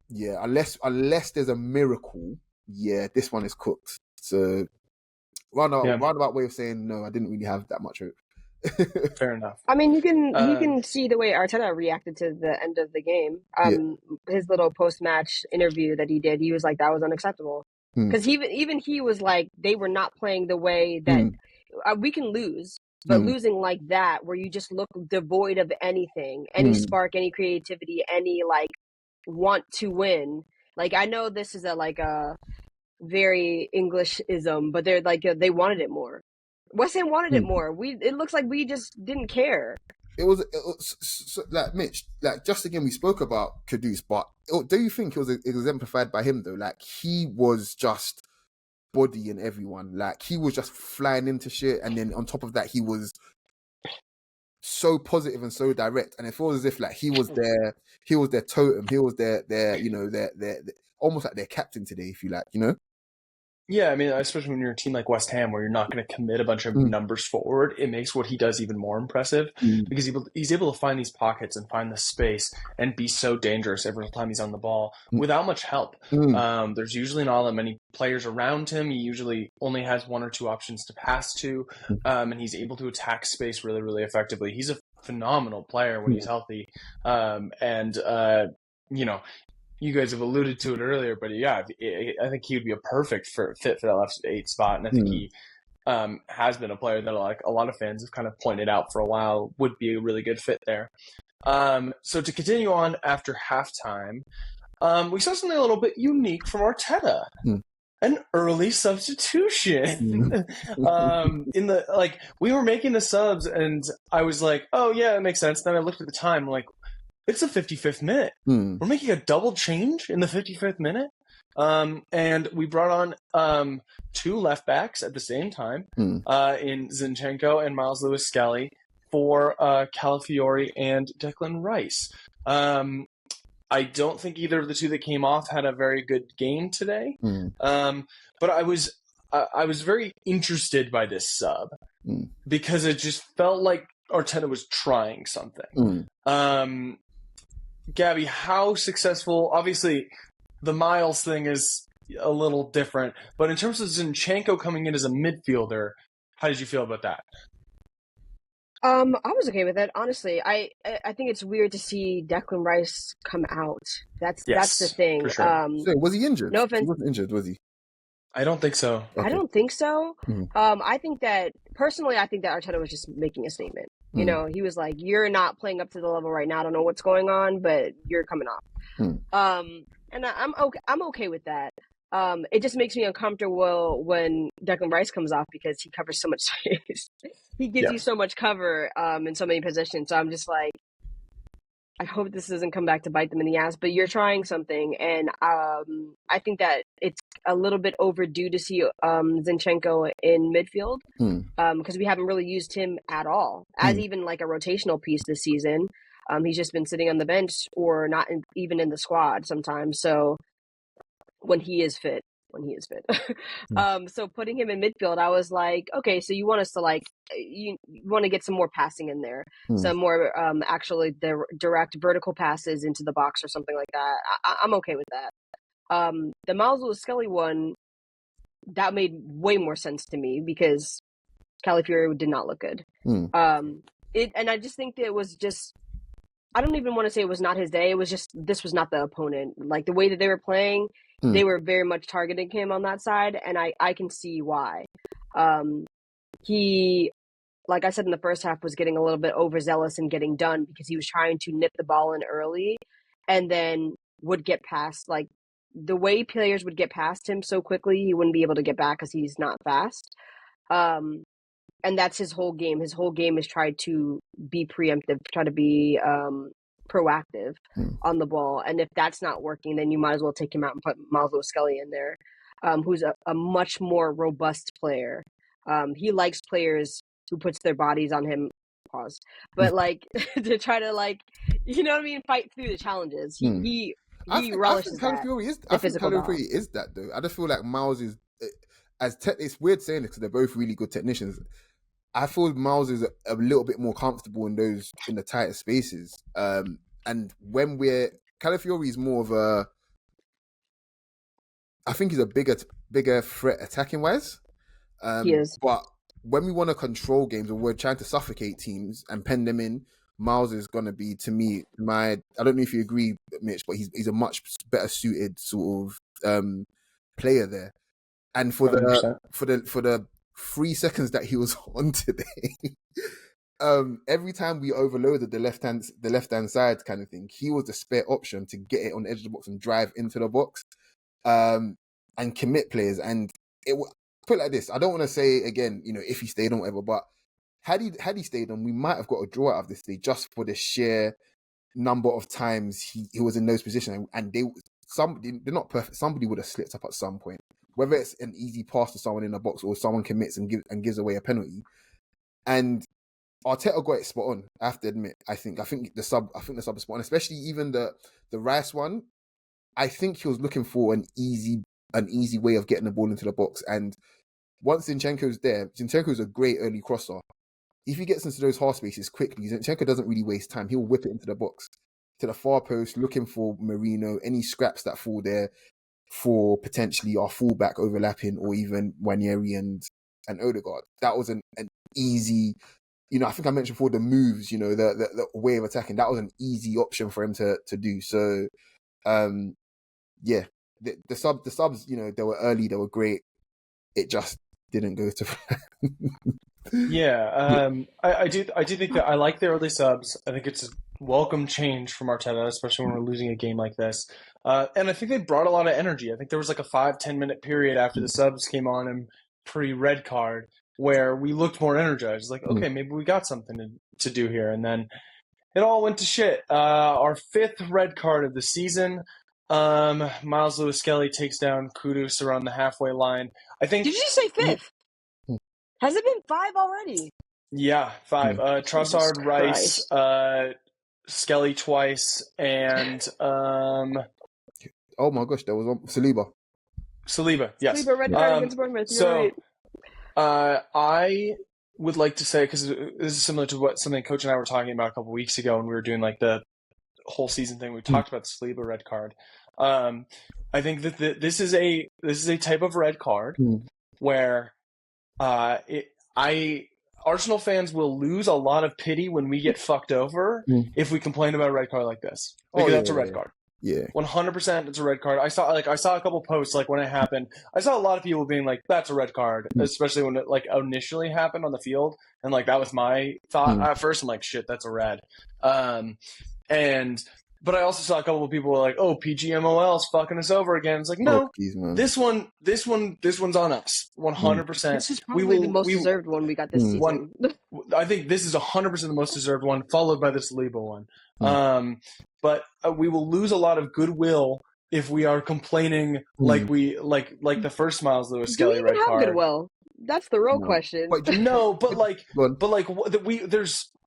yeah, unless there's a miracle, yeah, this one is cooked. So roundabout way of saying no, I didn't really have that much hope. Fair enough. I mean, you can see the way Arteta reacted to the end of the game. His little post-match interview that he did, he was like, that was unacceptable. Because even he was like, they were not playing the way that we can lose, but losing like that, where you just look devoid of anything, any spark, any creativity, any like want to win. Like I know this is a very Englishism, but they're like they wanted it more. West Ham wanted it more. It looks like we just didn't care. It was so, like Mitch, like just again we spoke about Kudus, but do you think it was exemplified by him though? Like he was just bodying everyone, like he was just flying into shit, and then on top of that he was so positive and so direct, and it feels as if like he was their totem, he was their almost like their captain today, if you like, Yeah, I mean, especially when you're a team like West Ham, where you're not going to commit a bunch of numbers forward, it makes what he does even more impressive because he's able to find these pockets and find the space and be so dangerous every time he's on the ball without much help. There's usually not that many players around him. He usually only has one or two options to pass to, and he's able to attack space really, really effectively. He's a phenomenal player when he's healthy, you guys have alluded to it earlier, but yeah, I think he would be a perfect fit for that left 8 spot, and I think he has been a player that like a lot of fans have kind of pointed out for a while would be a really good fit there. So to continue on after halftime, we saw something a little bit unique from Arteta. An early substitution. We were making the subs, and I was like, "Oh yeah, that makes sense." Then I looked at the time, I'm like, it's the 55th minute. We're making a double change in the 55th minute. And we brought on 2 left backs at the same time in Zinchenko and Miles Lewis-Skelly for Calafiori and Declan Rice. I don't think either of the 2 that came off had a very good game today. But I was very interested by this sub because it just felt like Arteta was trying something. Gabby, how successful? Obviously, the Miles thing is a little different, but in terms of Zinchenko coming in as a midfielder, how did you feel about that? I was okay with it, honestly. I think it's weird to see Declan Rice come out. That's the thing. For sure. So was he injured? No offense. He wasn't injured, was he? I don't think so. Okay. I don't think so. I think that Arteta was just making a statement. You know, he was like, "You're not playing up to the level right now. I don't know what's going on, but you're coming off." And I'm okay with that. It just makes me uncomfortable when Declan Rice comes off because he covers so much space. He gives you so much cover in so many positions. So I'm just like, I hope this doesn't come back to bite them in the ass, but you're trying something. And I think that it's a little bit overdue to see Zinchenko in midfield because we haven't really used him at all as even like a rotational piece this season. He's just been sitting on the bench or not even in the squad sometimes. So when he is fit. So putting him in midfield, I was like, okay, so you want us to you want to get some more passing in there, some more actually direct vertical passes into the box or something like that. I'm okay with that. The Miles Lewis-Skelly one, that made way more sense to me because Calafiori did not look good. And I just think that it was just, I don't even want to say it was not his day. It was just, this was not the opponent. Like the way that they were playing, they were very much targeting him on that side, and I can see why. He, like I said in the first half, was getting a little bit overzealous and getting done because he was trying to nip the ball in early and then would get past, like the way players would get past him so quickly, he wouldn't be able to get back because he's not fast. And that's his whole game. His whole game is try to be preemptive, try to be proactive on the ball. And if that's not working, then you might as well take him out and put Miles Lewis-Skelly in there, who's a much more robust player. He likes players who puts their bodies on him. Pause. But to try to you know what I mean, fight through the challenges. He relishes that. I think Calafiori is that though. I just feel like Miles is it's weird saying this because they're both really good technicians. I feel Miles is a little bit more comfortable in the tighter spaces. And when Calafiori is more of I think he's a bigger threat attacking wise. He is. But when we want to control games or we're trying to suffocate teams and pen them in, Miles is going to be, to me, I don't know if you agree, Mitch, but he's a much better suited sort of player there. And for 100%. for the 3 seconds that he was on today, every time we overloaded the left hand side kind of thing, he was the spare option to get it on the edge of the box and drive into the box, and commit players. And put it like this: I don't want to say again, if he stayed on whatever, but had he stayed on, we might have got a draw out of this day just for the sheer number of times he was in those positions, and they're not perfect. Somebody would have slipped up at some point, whether it's an easy pass to someone in the box or someone commits and gives away a penalty. And Arteta got it spot on. I have to admit, I think the sub is spot on, especially even the Rice one. I think he was looking for an easy way of getting the ball into the box. And once Zinchenko's there, Zinchenko's a great early crosser. If he gets into those half spaces quickly, Zinchenko doesn't really waste time. He'll whip it into the box, to the far post, looking for Merino, any scraps that fall there for potentially our fullback overlapping, or even Wanyeri and Odegaard. That was an easy, I think I mentioned before the moves, the way of attacking. That was an easy option for him to do. So, yeah, the subs, they were early, they were great. It just didn't go to plan. Yeah, I do think that I like the early subs. I think it's a welcome change from Arteta, especially when we're losing a game like this. And I think they brought a lot of energy. I think there was like a 5-10 minute period after the subs came on and pre-red card where we looked more energized. Like, okay, maybe we got something to do here. And then it all went to shit. Our 5th red card of the season. Miles Lewis-Skelly takes down Kudus around the halfway line. I think. Did you say 5th? Has it been 5 already? Yeah, 5. Trossard, Rice, Skelly twice, and oh my gosh, there was Saliba. Yes. Saliba, red card against Bournemouth. So, right. I would like to say, because this is similar to something Coach and I were talking about a couple weeks ago when we were doing like the whole season thing. We talked about the Saliba red card. I think that this is a type of red card where Arsenal fans will lose a lot of pity when we get fucked over if we complain about a red card like this. Because that's a red card. Yeah. 100% it's a red card. I saw a couple posts like when it happened. I saw a lot of people being like, that's a red card, especially when it like initially happened on the field. And like that was my thought at first. I'm like, shit, that's a red. But I also saw a couple of people were like, "Oh, PGMOL's fucking us over again." It's like, no, this one's on us, 100%. This is probably the most deserved one we got this season. I think this is 100% the most deserved one, followed by the Saliba one. But we will lose a lot of goodwill if we are complaining like the first Miles Lewis-Skelly red card. Goodwill? That's the real question. No, but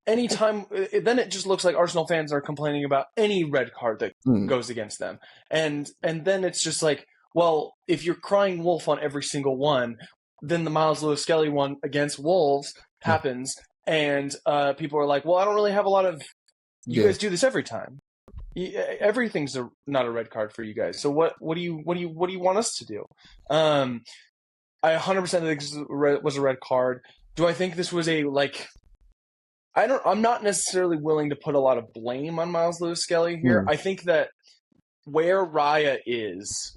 anytime, then it just looks like Arsenal fans are complaining about any red card that goes against them. And then it's just like, well, if you're crying wolf on every single one, then the Miles Lewis-Skelly one against Wolves happens, and people are like, well, I don't really have a lot of, you guys do this every time. Everything's not a red card for you guys. So what do you want us to do? I 100% think this was a red card. Do I think this was a, like, I'm not necessarily willing to put a lot of blame on Miles Lewis-Skelly here. I think that where Raya is,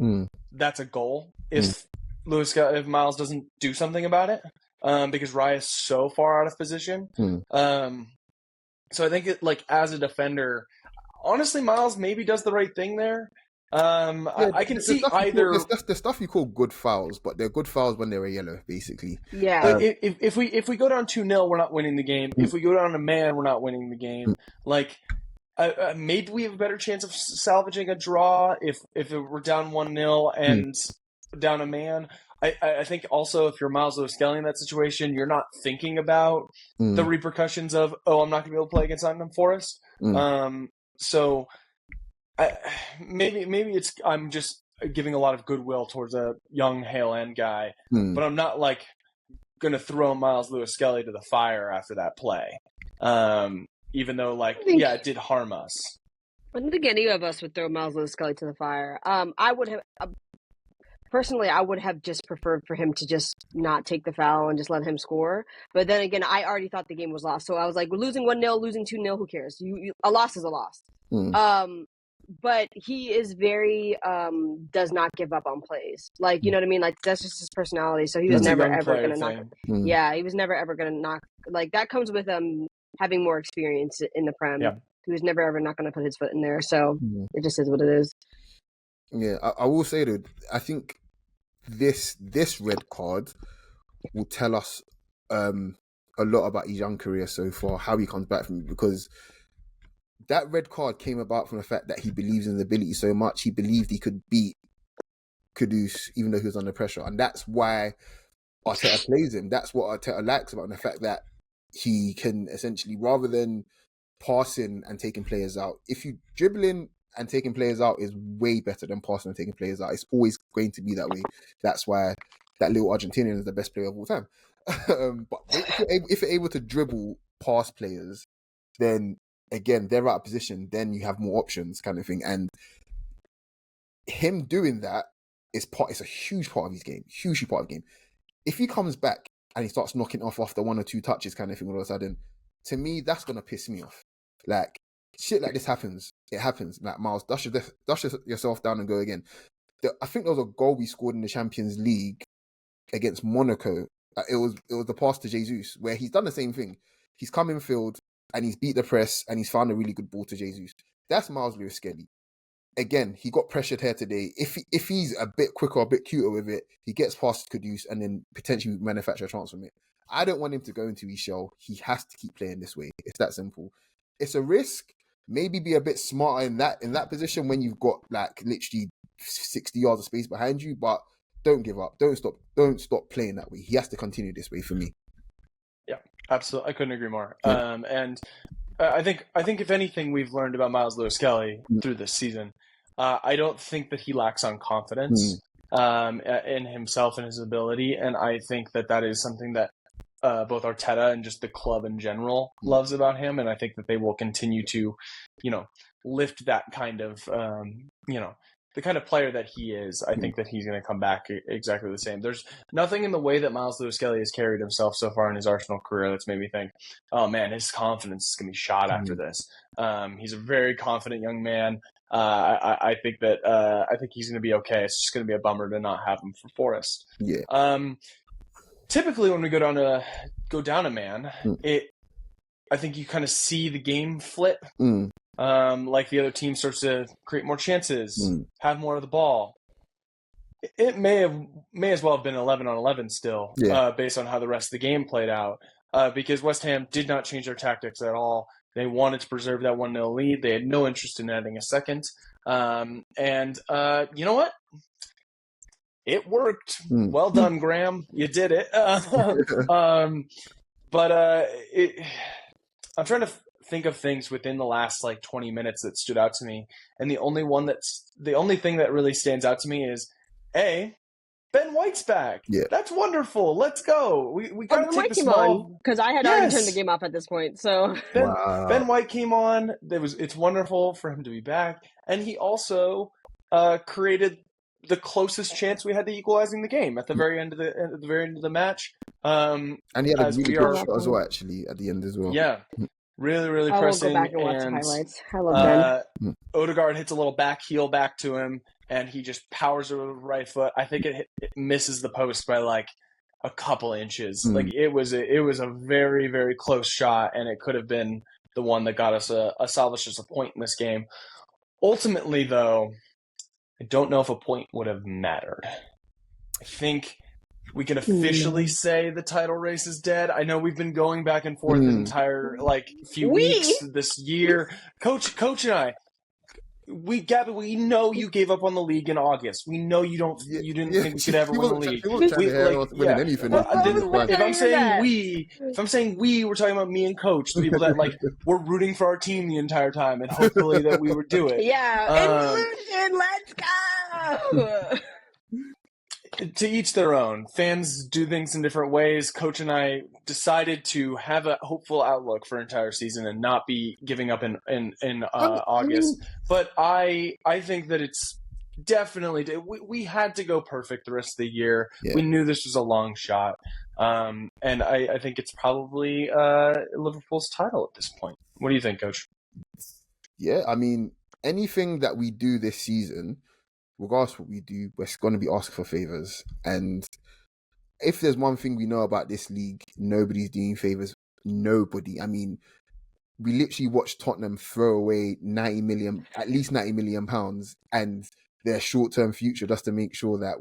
that's a goal. If Miles doesn't do something about it, because Raya is so far out of position. So I think as a defender, honestly, Miles maybe does the right thing there. I can see either. The stuff you call good fouls, but they're good fouls when they're a yellow, basically. Yeah. If we go down 2-0, we're not winning the game. If we go down a man, we're not winning the game. Like, maybe we have a better chance of salvaging a draw if we're down 1-0 and down a man. I think also if you're Miles Lewis-Skelly in that situation, you're not thinking about the repercussions of, I'm not going to be able to play against Nottingham Forest. So maybe I'm just giving a lot of goodwill towards a young Hale End guy, but I'm not like going to throw Miles Lewis-Skelly to the fire after that play. Even though it did harm us. I don't think any of us would throw Miles Lewis-Skelly to the fire. I would have. Personally, I would have just preferred for him to just not take the foul and just let him score. But then again, I already thought the game was lost. So I was like, we're losing 1-0, losing 2-0, who cares? A loss is a loss. But he is very does not give up on plays. Like, you know what I mean? Like, that's just his personality. So he was never ever going to knock. Yeah, he was never ever going to knock. Like, that comes with having more experience in the Prem. Yeah. He was never ever not going to put his foot in there. So it just is what it is. Yeah, I will say though, I think this red card will tell us a lot about his young career so far, how he comes back from it, because that red card came about from the fact that he believes in his ability so much. He believed he could beat Kudus even though he was under pressure, and that's why Arteta plays him. That's what Arteta likes about him, the fact that he can essentially, rather than passing and taking players out, if you dribbling and taking players out is way better than passing and taking players out. It's always going to be that way. That's why that little Argentinian is the best player of all time. But if you're able to dribble past players, then again, they're out of position. Then you have more options, kind of thing. And him doing that is a huge part of his game. Hugely part of the game. If he comes back and he starts knocking off after 1 or 2 touches, kind of thing, all of a sudden, to me, that's gonna piss me off. Like, shit like this happens. It happens. Like, Miles, dust yourself down and go again. I think there was a goal we scored in the Champions League against Monaco. It was the pass to Jesus, where he's done the same thing. He's come in field and he's beat the press and he's found a really good ball to Jesus. That's Miles Lewis-Skelly. Again, he got pressured here today. If he's a bit quicker, a bit cuter with it, he gets past Kudus and then potentially manufacture a chance from it. I don't want him to go into his shell. He has to keep playing this way. It's that simple. It's a risk. Maybe be a bit smarter in that position when you've got like literally 60 yards of space behind you, but don't give up. Don't stop playing that way. He has to continue this way for me. Yeah, absolutely. I couldn't agree more. Yeah. And I think if anything we've learned about Miles Lewis-Skelly through this season, I don't think that he lacks on confidence in himself and his ability, and I think that is something that both Arteta and just the club in general loves about him, and I think that they will continue to, lift that kind of, the kind of player that he is. I think that he's going to come back exactly the same. There's nothing in the way that Miles Lewis-Skelly has carried himself so far in his Arsenal career that's made me think, oh man, his confidence is going to be shot after this. He's a very confident young man. I think he's going to be okay. It's just going to be a bummer to not have him for Forest. Yeah. Typically, when we go down a man, I think you kind of see the game flip. Like the other team starts to create more chances, have more of the ball. It may as well have been 11-on-11 still, based on how the rest of the game played out. Because West Ham did not change their tactics at all. They wanted to preserve that 1-0 lead. They had no interest in adding a second. And you know what? It worked. Well done, Graham. You did it. I'm trying to think of things within the last like 20 minutes that stood out to me, and the only thing that really stands out to me is Ben White's back. Yeah. That's wonderful. Let's go. We got to take the small. Because I had already turned the game off at this point. So Ben White came on. It's wonderful for him to be back, and he also created the closest chance we had to equalizing the game at the very end of the match. And he had a really good shot as well, actually, at the end as well. Yeah, really pressing. I will go back and watch the highlights. I love Ben. Odegaard hits a little back heel back to him, and he just powers it with the right foot. I think it misses the post by like a couple inches. Like it was a very, very close shot, and it could have been the one that got us salvaged us a point in this game. Ultimately, though, I don't know if a point would have mattered. I think we can officially say the title race is dead. I know we've been going back and forth the entire few weeks this year. Coach and I, Gabby, we know you gave up on the league in August. We know you didn't think we could ever win the league. If I'm saying we, we're talking about me and Coach, the people that were rooting for our team the entire time, and hopefully that we would do it. Yeah, inclusion, let's go. To each their own. Fans do things in different ways. Coach and I decided to have a hopeful outlook for an entire season and not be giving up in August. But I think that it's definitely we had to go perfect the rest of the year. Yeah. We knew this was a long shot, and I think it's probably Liverpool's title at this point. What do you think, Coach? Yeah, I mean, anything that we do this season, regardless of what we do, we're going to be asking for favours. And if there's one thing we know about this league, nobody's doing favours. Nobody. I mean, we literally watched Tottenham throw away at least 90 million pounds and their short-term future just to make sure that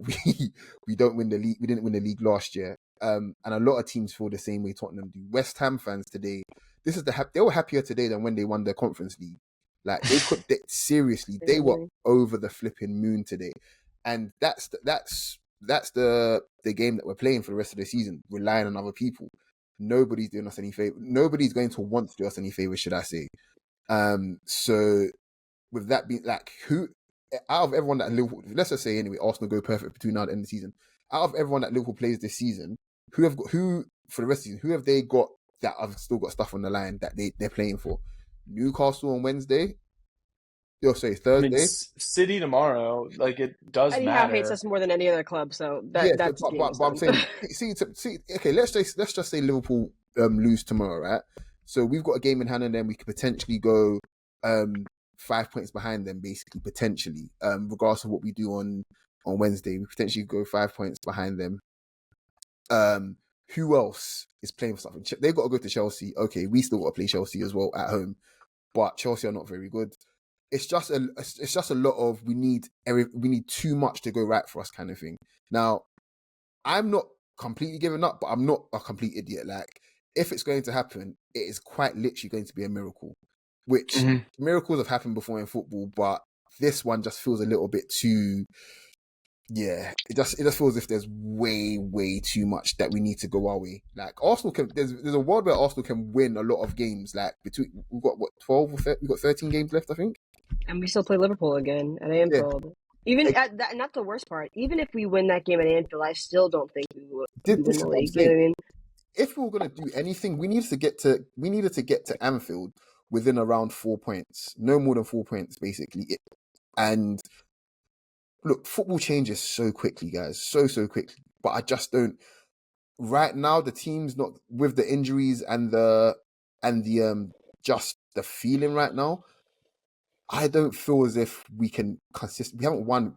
we don't win the league. We didn't win the league last year. And a lot of teams feel the same way Tottenham do. West Ham fans today, they were happier today than when they won the Conference League. Like they were over the flipping moon today, and that's the game that we're playing for the rest of the season. Relying on other people. Nobody's doing us any favor. Nobody's going to want to do us any favors, should I say? So with that being who out of everyone that Liverpool, let's just say anyway, Arsenal go perfect between now and the end of the season. Out of everyone that Liverpool plays this season, who for the rest of the season, who have they got that have still got stuff on the line that they're playing for? Newcastle on Wednesday. Thursday. I mean, City tomorrow. It does Eddie matter. Howe hates us more than any other club, so that's. But I'm saying, okay, let's just say Liverpool lose tomorrow, right? So we've got a game in hand, and then we could potentially go 5 points behind them, basically, potentially, regardless of what we do on Wednesday. We potentially go 5 points behind them. Who else is playing for something? They've got to go to Chelsea. Okay, we still got to play Chelsea as well at home, but Chelsea are not very good. It's just a lot of we need too much to go right for us kind of thing. Now, I'm not completely giving up, but I'm not a complete idiot. If it's going to happen, it is quite literally going to be a miracle. Which miracles have happened before in football, but this one just feels a little bit too. Yeah, it just feels as if there's way too much that we need to go our way. Arsenal can. There's a world where Arsenal can win a lot of games. We've got 12 or 13, we've got 13 games left, I think. And we still play Liverpool again at Anfield. Yeah. Even not the worst part. Even if we win that game at Anfield, I still don't think we would win the league. You know what I mean? If we were going to do anything, we needed to get to Anfield within around 4 points, no more than 4 points, basically. And look, football changes so quickly, guys, so quickly. But I just don't. Right now, the team's not with the injuries and the just the feeling right now. I don't feel as if we can we haven't won.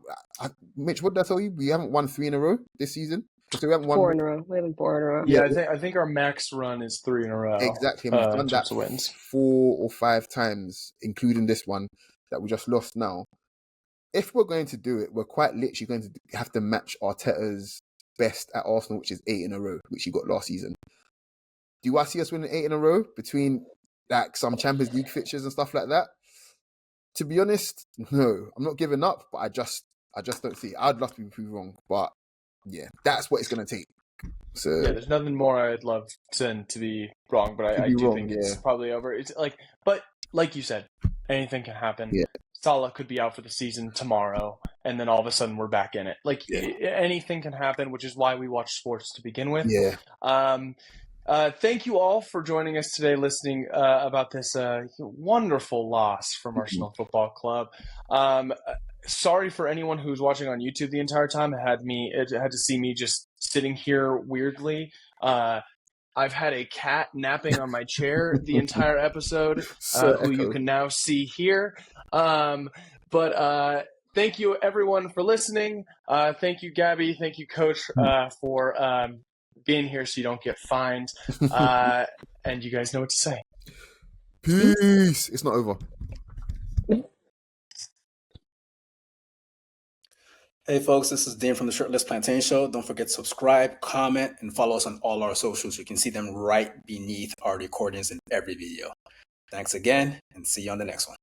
Mitch, what did I tell you? We haven't won 3 in a row this season. So we haven't won 4 in a row. We haven't 4 in a row. Yeah, I think our max run is 3 in a row. Exactly. And we've done that 4 or 5 times, including this one that we just lost now. If we're going to do it, we're quite literally going to have to match Arteta's best at Arsenal, which is 8 in a row, which he got last season. Do I see us winning 8 in a row between some Champions League fixtures and stuff like that? To be honest, no. I'm not giving up, but I just don't see it. I'd love to be proved wrong, but yeah, that's what it's going to take. So yeah, there's nothing more I'd love than to be wrong, but I do think it's probably over. It's but like you said, anything can happen. Yeah. Salah could be out for the season tomorrow, and then all of a sudden we're back in it. Anything can happen, which is why we watch sports to begin with. Yeah. Thank you all for joining us today, listening about this wonderful loss from Arsenal Football Club. Sorry for anyone who's watching on YouTube the entire time. It had to see me just sitting here weirdly. I've had a cat napping on my chair the entire episode, who you can now see here. But thank you, everyone, for listening. Thank you, Gabby. Thank you, Coach, for being here so you don't get fined. And you guys know what to say. Peace. It's not over. Hey folks, this is Dan from the Shirtless Plantain Show. Don't forget to subscribe, comment, and follow us on all our socials. You can see them right beneath our recordings in every video. Thanks again, and see you on the next one.